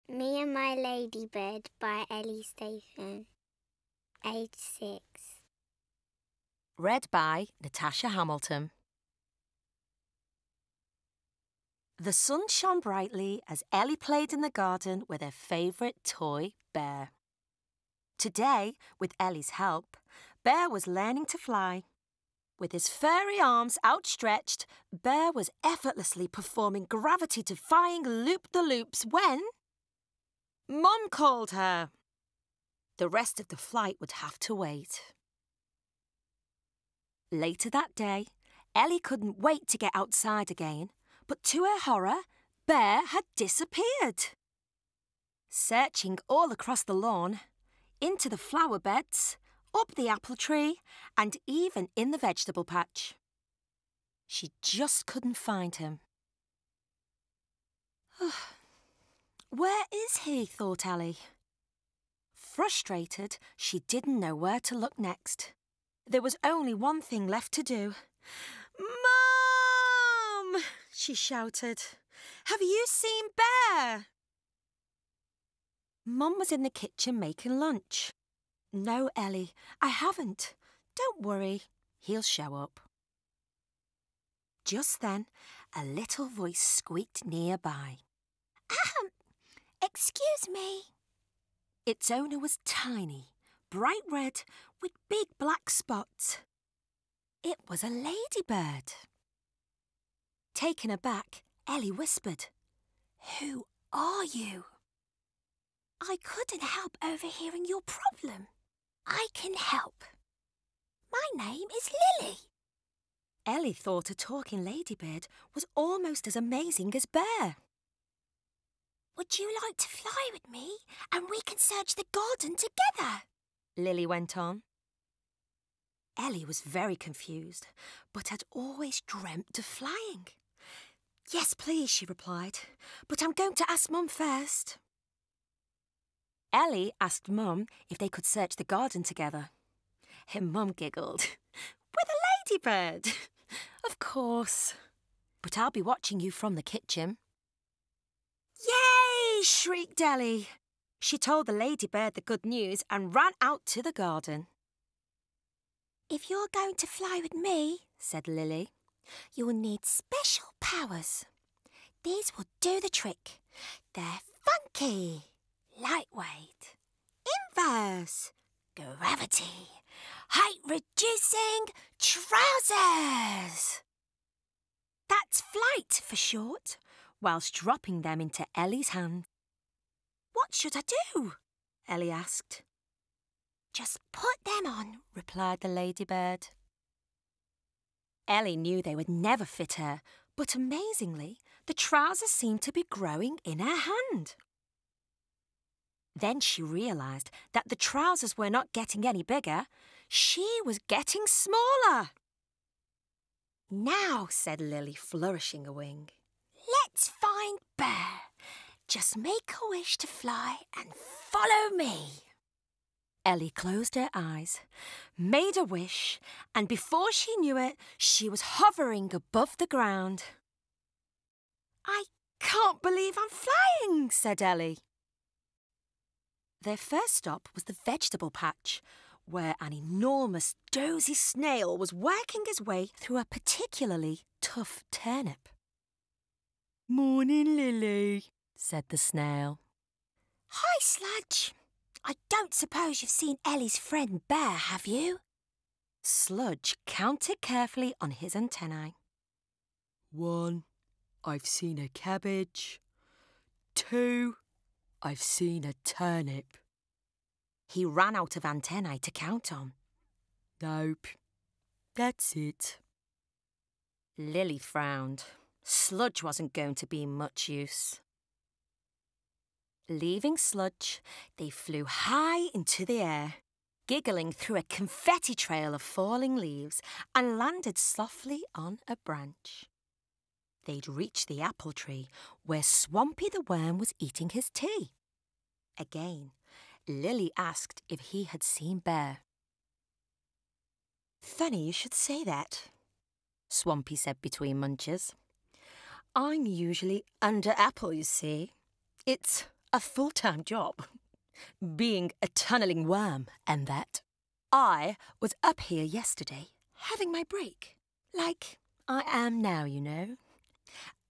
Me and My Ladybird by Ellie Statham, age 6. Read by Natasha Hamilton. The sun shone brightly as Ellie played in the garden with her favourite toy, Bear. Today, with Ellie's help, Bear was learning to fly. With his furry arms outstretched, Bear was effortlessly performing gravity-defying loop-the-loops when Mum called her. The rest of the flight would have to wait. Later that day, Ellie couldn't wait to get outside again, but to her horror, Bear had disappeared. Searching all across the lawn, into the flower beds, up the apple tree, and even in the vegetable patch. She just couldn't find him. Where is he? Thought Ellie. Frustrated, she didn't know where to look next. There was only one thing left to do. "Mum!" she shouted. "Have you seen Bear?" Mum was in the kitchen making lunch. "No, Ellie, I haven't. Don't worry, he'll show up." Just then, a little voice squeaked nearby. Excuse me. Its owner was tiny, bright red, with big black spots. It was a ladybird. Taken aback, Ellie whispered, "Who are you?" I couldn't help overhearing your problem. I can help. My name is Lily. Ellie thought a talking ladybird was almost as amazing as Bear. Would you like to fly with me and we can search the garden together? Lily went on. Ellie was very confused, but had always dreamt of flying. "Yes, please," she replied, "but I'm going to ask Mum first." Ellie asked Mum if they could search the garden together. Her mum giggled. "With a ladybird? Of course. But I'll be watching you from the kitchen." "Yay!" shrieked Ellie. She told the ladybird the good news and ran out to the garden. If you're going to fly with me, said Lily, you'll need special powers. These will do the trick. They're funky, lightweight, inverse, gravity, height-reducing trousers. That's flight for short, whilst dropping them into Ellie's hand. "What should I do?" Ellie asked. "Just put them on," replied the ladybird. Ellie knew they would never fit her, but amazingly, the trousers seemed to be growing in her hand. Then she realised that the trousers were not getting any bigger. She was getting smaller. "Now," said Lily, flourishing a wing, "let's find Bear. Just make a wish to fly and follow me." Ellie closed her eyes, made a wish, and before she knew it, she was hovering above the ground. "I can't believe I'm flying," said Ellie. Their first stop was the vegetable patch, where an enormous dozy snail was working his way through a particularly tough turnip. "Morning, Lily," said the snail. "Hi, Sludge. I don't suppose you've seen Ellie's friend Bear, have you?" Sludge counted carefully on his antennae. 1, I've seen a cabbage. 2, I've seen a turnip. He ran out of antennae to count on. "Nope, that's it." Lily frowned. Sludge wasn't going to be much use. Leaving Sludge, they flew high into the air, giggling through a confetti trail of falling leaves, and landed softly on a branch. They'd reached the apple tree, where Swampy the worm was eating his tea. Again, Lily asked if he had seen Bear. "Funny you should say that," Swampy said between munches. "I'm usually under apple, you see. It's a full-time job, being a tunnelling worm, and that. I was up here yesterday, having my break, like I am now, you know.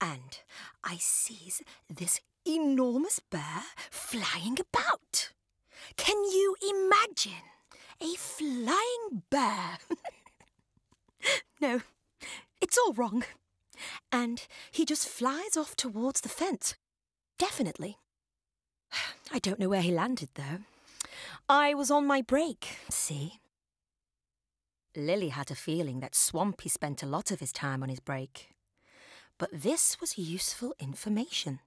And I sees this enormous bear flying about. Can you imagine a flying bear? No, it's all wrong. And he just flies off towards the fence. Definitely. I don't know where he landed, though. I was on my break, see? Lily had a feeling that Swampy spent a lot of his time on his break. But this was useful information,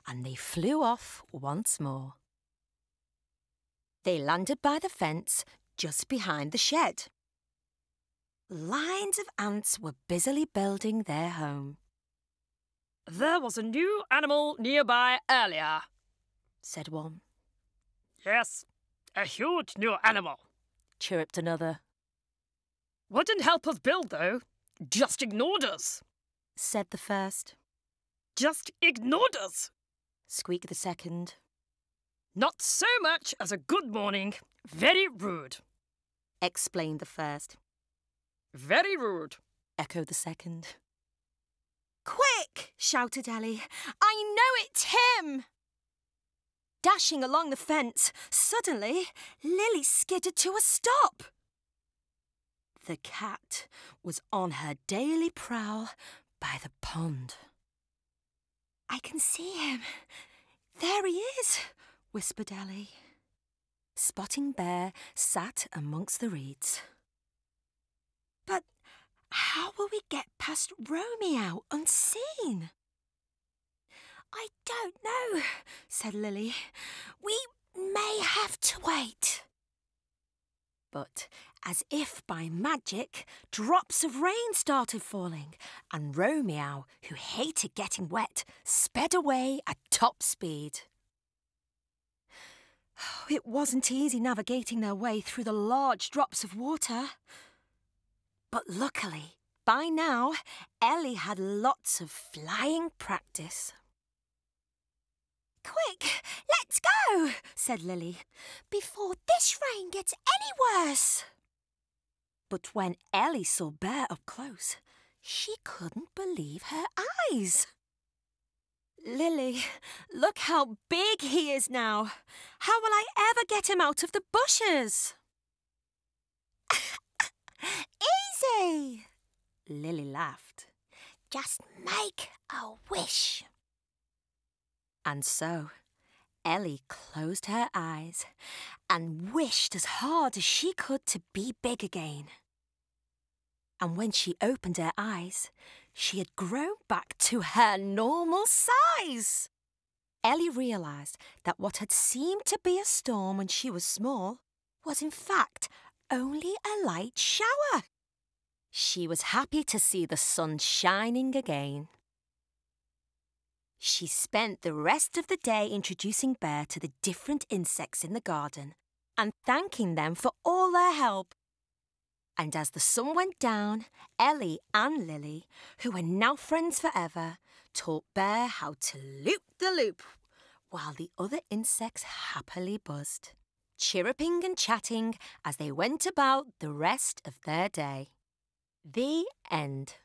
and they flew off once more. They landed by the fence just behind the shed. Lines of ants were busily building their home. There was a new animal nearby earlier, said one. Yes, a huge new animal, chirruped another. Wouldn't help us build, though. Just ignored us, said the first. Just ignored us, squeaked the second. Not so much as a good morning. Very rude, explained the first. Very rude, echoed the second. Quick, shouted Ellie. I know it's him! Dashing along the fence, suddenly Lily skidded to a stop. The cat was on her daily prowl by the pond. I can see him. There he is, whispered Ellie. Spotting Bear sat amongst the reeds. But how will we get past Romeo unseen? I don't know, said Lily. We may have to wait. But as if by magic, drops of rain started falling, and Romeo, who hated getting wet, sped away at top speed. It wasn't easy navigating their way through the large drops of water. But luckily, by now, Ellie had lots of flying practice. Quick, let's go, said Lily, before this rain gets any worse. But when Ellie saw Bear up close, she couldn't believe her eyes. Lily, look how big he is now. How will I ever get him out of the bushes? Easy, Lily laughed. Just make a wish. And so, Ellie closed her eyes and wished as hard as she could to be big again. And when she opened her eyes, she had grown back to her normal size. Ellie realised that what had seemed to be a storm when she was small was in fact only a light shower. She was happy to see the sun shining again. She spent the rest of the day introducing Bear to the different insects in the garden and thanking them for all their help. And as the sun went down, Ellie and Lily, who were now friends forever, taught Bear how to loop the loop, while the other insects happily buzzed, chirruping and chatting as they went about the rest of their day. The end.